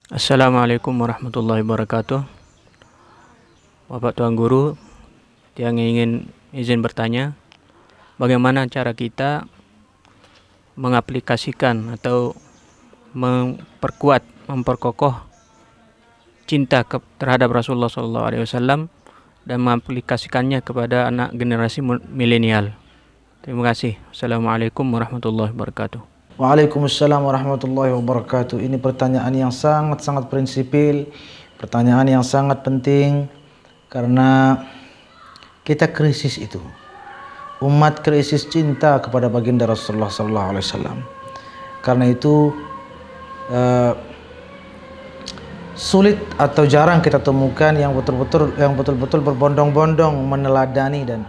Assalamualaikum warahmatullahi wabarakatuh. Bapak Tuan Guru yang ingin izin bertanya, bagaimana cara kita mengaplikasikan atau memperkokoh cinta terhadap Rasulullah SAW dan mengaplikasikannya kepada anak generasi milenial. Terima kasih. Assalamualaikum warahmatullahi wabarakatuh. Waalaikumsalam warahmatullahi wabarakatuh. Ini pertanyaan yang sangat-sangat prinsipil, pertanyaan yang sangat penting, karena kita krisis itu. Umat krisis cinta kepada baginda Rasulullah SAW. Karena itu sulit atau jarang kita temukan yang betul-betul berbondong-bondong meneladani dan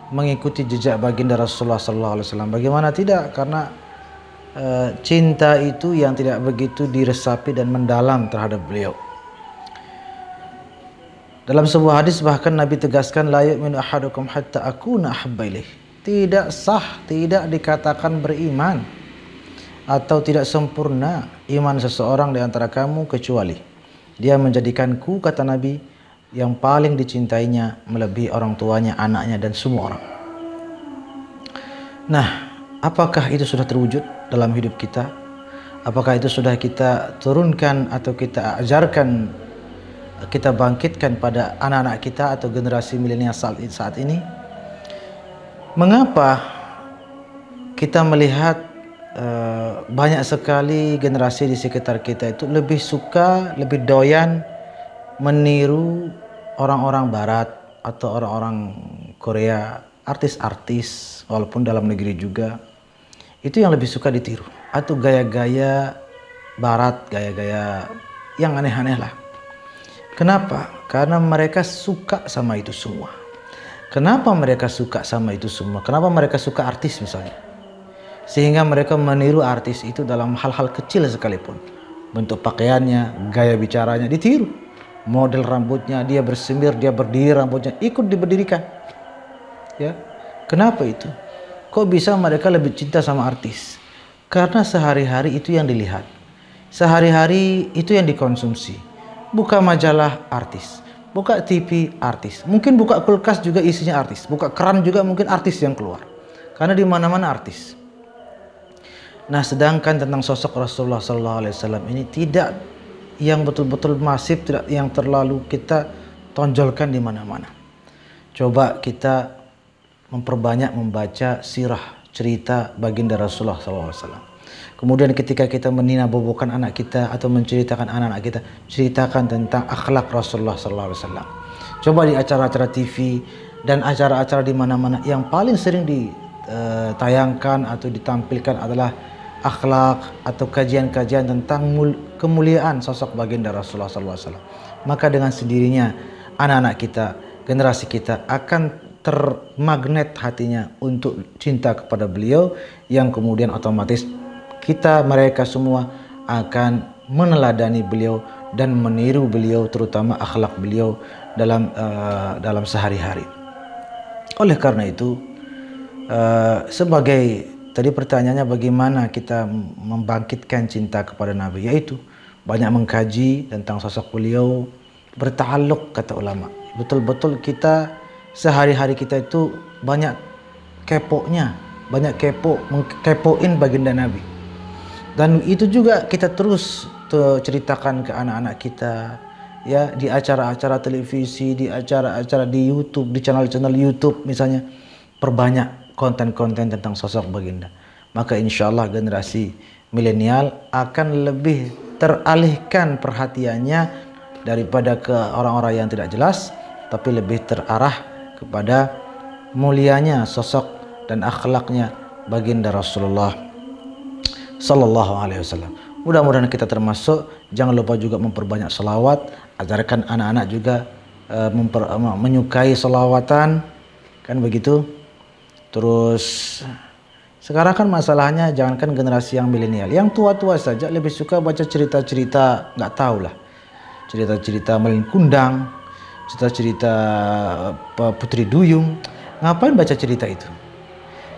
mengikuti jejak baginda Rasulullah SAW. Bagaimana tidak? Karena cinta itu yang tidak begitu diresapi dan mendalam terhadap beliau. Dalam sebuah hadis bahkan Nabi tegaskan, la yu'minu ahadukum hatta akuna ahabba ilaih. Tidak sah, tidak dikatakan beriman atau tidak sempurna iman seseorang di antara kamu kecuali dia menjadikanku, kata Nabi, yang paling dicintainya melebihi orang tuanya, anaknya, dan semua orang. Nah, apakah itu sudah terwujud dalam hidup kita? Apakah itu sudah kita turunkan atau kita ajarkan, kita bangkitkan pada anak-anak kita atau generasi milenial saat ini? Mengapa kita melihat banyak sekali generasi di sekitar kita itu lebih suka, lebih doyan meniru orang-orang barat atau orang-orang Korea, artis-artis walaupun dalam negeri juga, itu yang lebih suka ditiru, atau gaya-gaya barat, gaya-gaya yang aneh-aneh lah. Kenapa? Karena mereka suka sama itu semua. Kenapa mereka suka sama itu semua? Kenapa mereka suka artis misalnya? Sehingga mereka meniru artis itu dalam hal-hal kecil sekalipun. Bentuk pakaiannya, gaya bicaranya ditiru. Model rambutnya, dia bersemir, dia berdiri, rambutnya ikut diberdirikan. Ya, kenapa itu? Kok bisa mereka lebih cinta sama artis? Karena sehari-hari itu yang dilihat, sehari-hari itu yang dikonsumsi. Buka majalah artis, buka TV artis, mungkin buka kulkas juga isinya artis, buka keran juga mungkin artis yang keluar. Karena di mana-mana artis. Nah, sedangkan tentang sosok Rasulullah SAW ini tidak yang betul-betul masif, tidak yang terlalu kita tonjolkan di mana-mana. Coba kita memperbanyak membaca sirah, cerita baginda Rasulullah SAW. Kemudian ketika kita meninabobokan anak kita atau menceritakan anak-anak kita, ceritakan tentang akhlak Rasulullah SAW. Coba di acara-acara TV dan acara-acara di mana-mana, yang paling sering ditayangkan atau ditampilkan adalah akhlak atau kajian-kajian tentang kemuliaan sosok baginda Rasulullah SAW. Maka dengan sendirinya anak-anak kita, generasi kita akan termagnet hatinya untuk cinta kepada beliau, yang kemudian otomatis mereka semua akan meneladani beliau dan meniru beliau, terutama akhlak beliau dalam sehari-hari. Oleh karena itu, sebagai tadi pertanyaannya bagaimana kita membangkitkan cinta kepada Nabi, yaitu banyak mengkaji tentang sosok beliau, berta'alluq, kata ulama. Betul-betul kita sehari-hari kita itu banyak keponya, banyak kepoin baginda Nabi. Dan itu juga kita terus ceritakan ke anak-anak kita, ya, di acara-acara televisi, di acara-acara di YouTube, di channel-channel YouTube misalnya, perbanyak konten-konten tentang sosok baginda. Maka insya Allah generasi milenial akan lebih teralihkan perhatiannya daripada ke orang-orang yang tidak jelas, tapi lebih terarah kepada mulianya sosok dan akhlaknya baginda Rasulullah Sallallahu Alaihi Wasallam. Mudah-mudahan kita termasuk. Jangan lupa juga memperbanyak salawat. Ajarkan anak-anak juga menyukai salawatan, kan begitu. Terus sekarang kan masalahnya jangankan generasi yang milenial, yang tua-tua saja lebih suka baca cerita-cerita, nggak tahu lah, cerita-cerita Malin Kundang, cerita-cerita Putri Duyung. Ngapain baca cerita itu?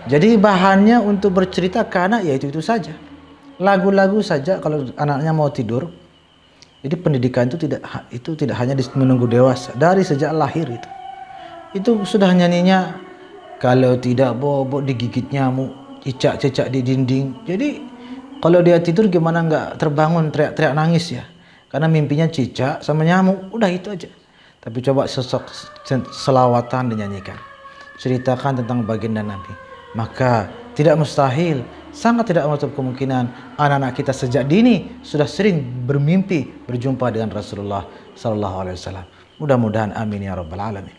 Jadi bahannya untuk bercerita ke anak ya itu saja. Lagu-lagu saja kalau anaknya mau tidur, Jadi pendidikan itu tidak hanya menunggu dewasa, dari sejak lahir itu. Itu sudah nyanyinya, kalau tidak bobok digigit nyamuk, cicak-cicak di dinding. Jadi kalau dia tidur gimana nggak terbangun teriak-teriak nangis ya? Karena mimpinya cicak sama nyamuk, udah itu aja. Tapi coba selawatan dinyanyikan, ceritakan tentang baginda Nabi, maka tidak mustahil, sangat tidak menutup kemungkinan anak-anak kita sejak dini sudah sering bermimpi berjumpa dengan Rasulullah Sallallahu Alaihi Wasallam. Mudah-mudahan amin ya rabbal alamin.